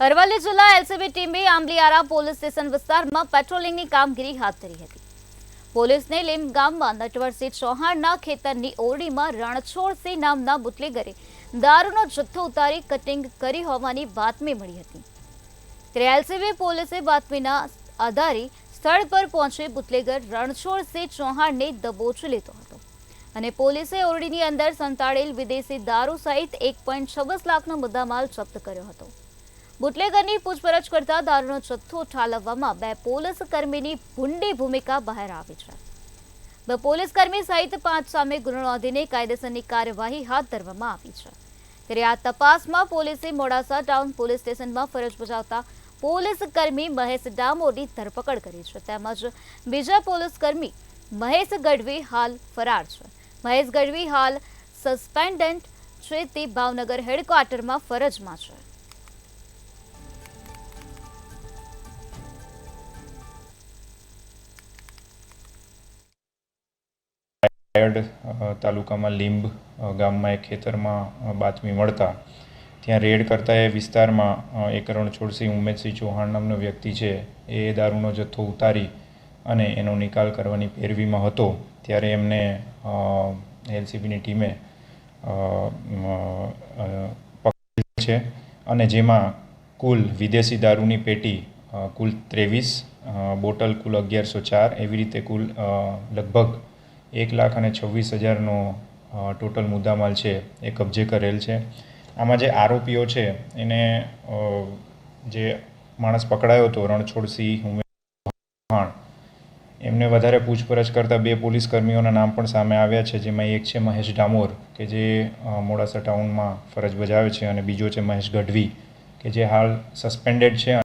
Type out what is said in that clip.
અરવલ્લી જિલ્લા એલસીબી ટીમે Ambaliyara police station વિસ્તારમાં પેટ્રોલિંગની કામગીરી હાથ ધરી હતી। પોલીસને લીમ ગામમાં નટવરસિંહ ચૌહાણના ખેતરની ઓરડીમાં રણછોડસિંહ નામના બુટલેગરે દારૂનો જથ્થો ઉતારી કટિંગ કરી હોવાની બાતમી મળી હતી। ત્યારે એલસીબી પોલીસે બાતમીના આધારે સ્થળ પર પહોંચી બુટલેગર રણછોડસિંહ ચૌહાણને દબોચી લીધો હતો અને પોલીસે ઓરડીની અંદર સંતાડેલ વિદેશી દારૂ સહિત 1.26 લાખનો મુદ્દામાલ જપ્ત કર્યો હતો। બુટલેગરની પૂછપરછ કરતા દારૂનો જથ્થો ઠાલવવામાં બે પોલીસ કર્મીની ભૂંડી ભૂમિકા બહાર આવી છે। બે પોલીસ કર્મી સહિત 5 સામે ગુનો નોંધીને કાયદેસરની કાર્યવાહી હાથ ધરવામાં આવી છે। ત્યારે આ તપાસમાં પોલીસે મોડાસા ટાઉન પોલીસ સ્ટેશનમાં ફરજ બજાવતા પોલીસ કર્મી મહેશ ડામોરની ધરપકડ કરી છે, તેમજ બીજા પોલીસ કર્મી મહેશ ગઢવી હાલ ફરાર છે। મહેશ ગઢવી હાલ સસ્પેન્ડન્ટ છે, તે ભાવનગર હેડક્વાર્ટરમાં ફરજમાં છે। તાલુકામાં લીંબ ગામમાં એક ખેતરમાં બાતમી મળતા ત્યાં રેડ કરતા એ વિસ્તારમાં એક રણછોડસિંહ ઉમેદસિંહ ચૌહાણ નામનો વ્યક્તિ છે, એ દારૂનો જથ્થો ઉતારી અને એનો નિકાલ કરવાની પેરવીમાં હતો। ત્યારે એમને એલસીબીની ટીમે પકડેલ છે અને જેમાં કુલ વિદેશી દારૂની પેટી કુલ 23 બોટલ કુલ 1104 એવી રીતે કુલ લગભગ 1,26,000નો ટોટલ મુદ્દામાલ છે એ કબજે કરેલ છે। આમાં જે આરોપીઓ છે એને જે માણસ પકડાયો હતો રણછોડસિંહ ચૌહાણ, એમને વધારે પૂછપરછ કરતા બે પોલીસ કર્મીઓના નામ પણ સામે આવ્યા છે, જેમાં એક છે મહેશ ડામોર કે જે મોડાસા ટાઉનમાં ફરજ બજાવે છે અને બીજો છે મહેશ ગઢવી કે જે હાલ સસ્પેન્ડેડ છે।